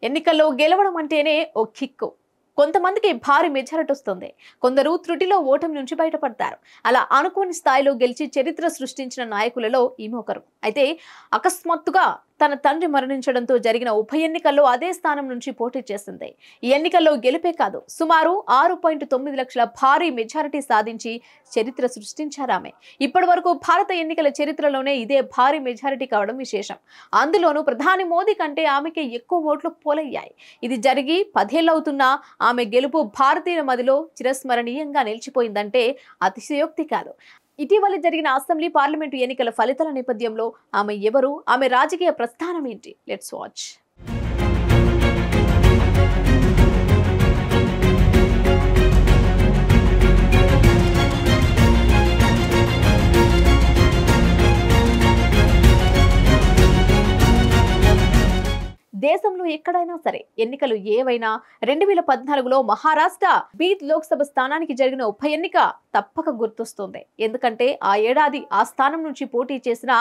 ఎన్నికల్లో గెలవడం అంటేనే ఓ కిక్కు. కొంతమందికి భారీ మెజారిటీ వస్తుంది. కొందరు త్రుటిలో ఓటమి నుంచి బయటపడతారు. అలా అనుకోని స్థాయిలో గెలిచి చరిత్ర సృష్టించిన నాయకులలో ఈమె ఒకరు. అయితే అకస్మాత్తుగా తన తండ్రి మరణించడంతో జరిగిన ఉప ఎన్నికల్లో అదే స్థానం నుంచి పోటీ చేసింది. ఈ ఎన్నికల్లో గెలిపే కాదు, సుమారు 6.9 లక్షల భారీ మెజారిటీ సాధించి చరిత్ర సృష్టించారామె. ఇప్పటి వరకు భారత ఎన్నికల చరిత్రలోనే ఇదే భారీ మెజారిటీ కావడం విశేషం. అందులోనూ ప్రధాని మోదీ కంటే ఆమెకే ఎక్కువ ఓట్లు పోలయ్యాయి. ఇది జరిగి 10 ఏళ్లవుతున్నా ఆమె గెలుపు భారతీయుల మదిలో చిరస్మరణీయంగా నిలిచిపోయిందంటే అతిశయోక్తి కాదు. ఇటీవల జరిగిన అసెంబ్లీ పార్లమెంటు ఎన్నికల ఫలితాల నేపథ్యంలో ఆమె ఎవరు, ఆమె రాజకీయ ప్రస్థానం ఏంటి? Let's watch. దేశంలో ఎక్కడైనా సరే ఎన్నికలు ఏవైనా 2014లో మహారాష్ట్ర బీద్ లోక్సభ స్థానానికి జరిగిన ఉప ఎన్నిక తప్పక గుర్తొస్తుంది. ఎందుకంటే ఆ ఏడాది ఆ స్థానం నుంచి పోటీ చేసిన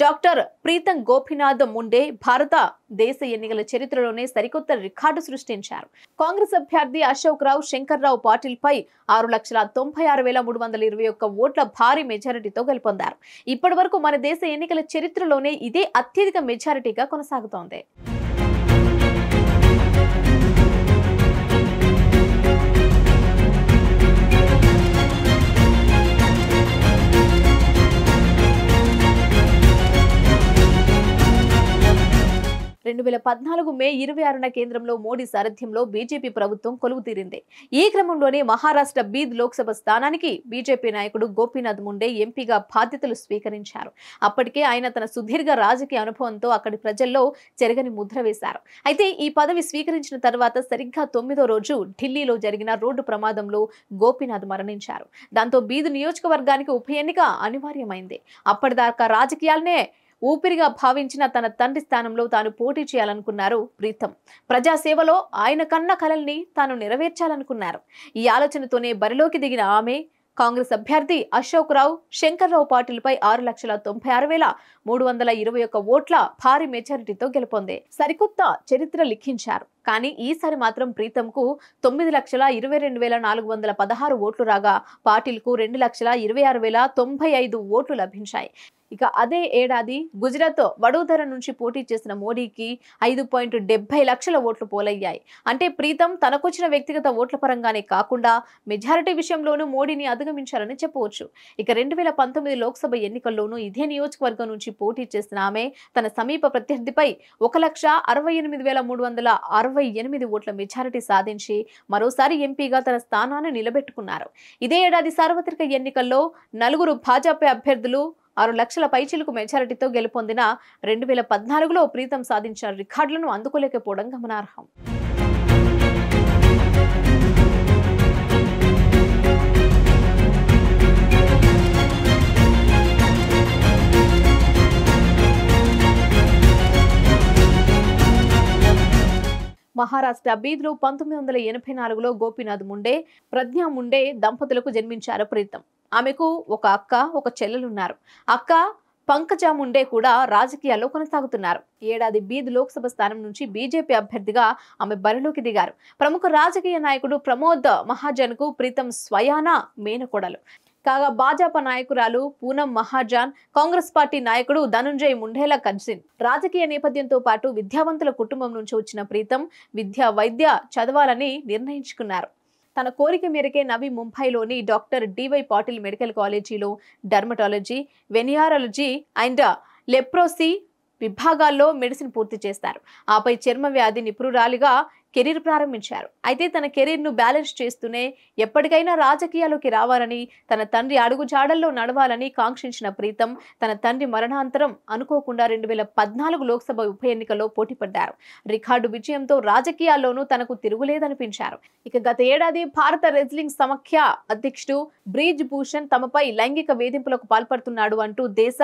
డాక్టర్ ప్రీతం గోపీనాథ్ ముండే భారత దేశ ఎన్నికల చరిత్రలోనే సరికొత్త రికార్డు సృష్టించారు. కాంగ్రెస్ అభ్యర్థి అశోక్ రావు శంకర్రావు పాటిల్ పై 6,96,321 ఓట్ల భారీ మెజారిటీతో గెలుపొందారు. ఇప్పటి వరకు మన దేశ ఎన్నికల చరిత్రలోనే ఇదే అత్యధిక మెజారిటీగా కొనసాగుతోంది. మే 26న కేంద్రంలో మోడీ సారథ్యంలో బీజేపీ ప్రభుత్వం కొలువు తీరింది. ఈ క్రమంలోనే మహారాష్ట్ర బీద్ లోక్సభ స్థానానికి బీజేపీ నాయకుడు గోపీనాథ్ ముండే ఎంపీగా బాధ్యతలు స్వీకరించారు. అప్పటికే ఆయన తన సుదీర్ఘ రాజకీయ అనుభవంతో అక్కడి ప్రజల్లో చెరగని ముద్ర వేశారు. అయితే ఈ పదవి స్వీకరించిన తర్వాత సరిగ్గా 9వ రోజు ఢిల్లీలో జరిగిన రోడ్డు ప్రమాదంలో గోపీనాథ్ మరణించారు. దాంతో బీద్ నియోజకవర్గానికి ఉప ఎన్నిక అనివార్యమైంది. అప్పటిదాకా రాజకీయాలనే ఊపిరిగా భావించిన తన తండ్రి స్థానంలో తాను పోటీ చేయాలనుకున్నారు ప్రీతం. ప్రజాసేవలో ఆయన కన్న కలల్ని తాను నెరవేర్చాలనుకున్నారు. ఈ ఆలోచనతోనే బరిలోకి దిగిన ఆమె కాంగ్రెస్ అభ్యర్థి అశోక్ రావు శంకర్రావు పాటిల్పై 6,96,321 ఓట్ల భారీ మెజారిటీతో గెలుపొంది సరికొత్త చరిత్ర లిఖించారు. కానీ ఈసారి మాత్రం ప్రీతంకు 9,22,416 ఓట్లు రాగా పాటిల్కు 2,26,095 ఓట్లు లభించాయి. ఇక అదే ఏడాది గుజరాత్ వడోదర నుంచి పోటీ చేసిన మోడీకి 5.70 లక్షల ఓట్లు పోలయ్యాయి. అంటే ప్రీతం తనకొచ్చిన వ్యక్తిగత ఓట్ల పరంగానే కాకుండా మెజారిటీ విషయంలోనూ మోడీని అధిగమించారని చెప్పవచ్చు. ఇక 2019 లోక్సభ ఎన్నికల్లోనూ ఇదే నియోజకవర్గం నుంచి పోటీ చేసిన ఆమె తన సమీప ప్రత్యర్థిపై 1,68,368 ఓట్ల మెజారిటీ సాధించి మరోసారి ఎంపీగా తన స్థానాన్ని నిలబెట్టుకున్నారు. ఇదే ఏడాది సార్వత్రిక ఎన్నికల్లో 4 భాజపా అభ్యర్థులు 6 లక్షల పైచిలుకు మెజారిటీతో గెలుపొందిన 2014లో ప్రీతం సాధించిన రికార్డులను అందుకోలేకపోవడం గమనార్హం. మహారాష్ట్ర బీద్లో 1984లో గోపీనాథ్ ముండే, ప్రజ్ఞా ముండే దంపతులకు జన్మించారు ప్రీతం. ఆమెకు ఒక అక్క, ఒక చెల్లెలున్నారు. అక్క పంకజ ముండే కూడా రాజకీయాల్లో కొనసాగుతున్నారు. ఏడాది బీద్ లోక్సభ స్థానం నుంచి బీజేపీ అభ్యర్థిగా ఆమె బరిలోకి దిగారు. ప్రముఖ రాజకీయ నాయకుడు ప్రమోద్ మహాజన్ కు ప్రీతం స్వయాన మేనకోడలు. కాగా భాజపా నాయకురాలు పూనం మహాజన్, కాంగ్రెస్ పార్టీ నాయకుడు ధనుంజయ్ ముండేల కజిన్. రాజకీయ నేపథ్యంతో పాటు విద్యావంతుల కుటుంబం నుంచి వచ్చిన ప్రీతం వైద్య చదవాలని నిర్ణయించుకున్నారు. తన కోరిక మేరకే నవీ ముంబైలోని డాక్టర్ డివై పాటిల్ మెడికల్ కాలేజీలో డర్మటాలజీ, వెనియారాలజీ అండ్ లెప్రోసీ విభాగాల్లో మెడిసిన్ పూర్తి చేస్తారు. ఆపై చర్మ వ్యాధి నిపుణురాలిగా కెరీర్ ప్రారంభించారు. అయితే తన కెరీర్ను బ్యాలెన్స్ చేస్తూనే ఎప్పటికైనా రాజకీయాల్లోకి రావాలని, తన తండ్రి అడుగుజాడల్లో నడవాలని కాంక్షించిన ప్రీతం తన తండ్రి మరణాంతరం అనుకోకుండా 2014 లోక్సభ ఉప ఎన్నికల్లో పోటీపడ్డారు. రికార్డు విజయంతో రాజకీయాల్లోనూ తనకు తిరుగులేదనిపించారు. ఇక గత ఏడాది భారత రెజ్లింగ్ సమాఖ్య అధ్యక్షుడు బ్రిజ్ భూషణ్ తమపై లైంగిక వేధింపులకు పాల్పడుతున్నాడు అంటూ దేశ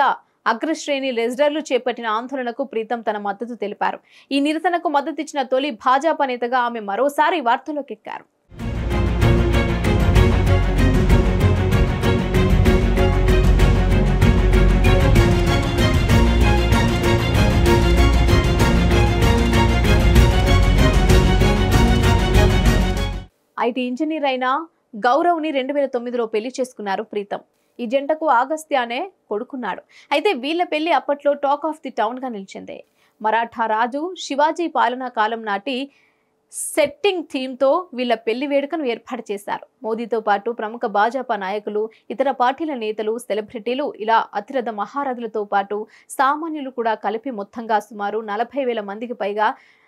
అగ్రశ్రేణి రెజ్లర్లు చేపట్టిన ఆందోళనకు ప్రీతం తన మద్దతు తెలిపారు. ఈ నిరసనకు మద్దతిచ్చిన తొలి భాజపా నేతగా ఆమె మరోసారి వార్తల్లోకెక్కారు. ఐటీ ఇంజనీర్ అయిన గౌరవ్ని 2009లో పెళ్లి చేసుకున్నారు ప్రీతం. ఈ జంటకు ఆగస్త్య అనే కొడుకున్నాడు. అయితే వీళ్ళ పెళ్లి అప్పట్లో టాక్ ఆఫ్ ది టౌన్ గా నిలిచింది. మరాఠా రాజు శివాజీ పాలనా కాలం నాటి సెట్టింగ్ థీమ్తో వీళ్ళ పెళ్లి వేడుకను ఏర్పాటు చేశారు. మోదీతో పాటు ప్రముఖ భాజపా నాయకులు, ఇతర పార్టీల నేతలు, సెలబ్రిటీలు, ఇలా అతిరథ మహారథులతో పాటు సామాన్యులు కూడా కలిపి మొత్తంగా సుమారు 40,000 మందికి పైగా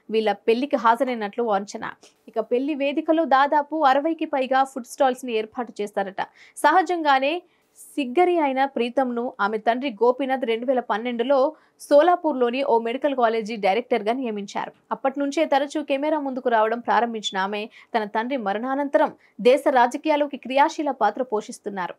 వీళ్ళ పెళ్లికి హాజరైనట్లు అంచనా. ఇక పెళ్లి వేదికలో దాదాపు 60కి పైగా ఫుడ్ స్టాల్స్ ని ఏర్పాటు చేస్తారట. సహజంగానే సిగ్గరి అయిన ప్రీతంను ఆమె తండ్రి గోపీనాథ్ 2012లో సోలాపూర్లోని ఓ మెడికల్ కాలేజీ డైరెక్టర్గా నియమించారు. అప్పటి నుంచే తరచూ కెమెరా ముందుకు రావడం ప్రారంభించిన ఆమె తన తండ్రి మరణానంతరం దేశ రాజకీయాల్లోకి క్రియాశీల పాత్ర పోషిస్తున్నారు.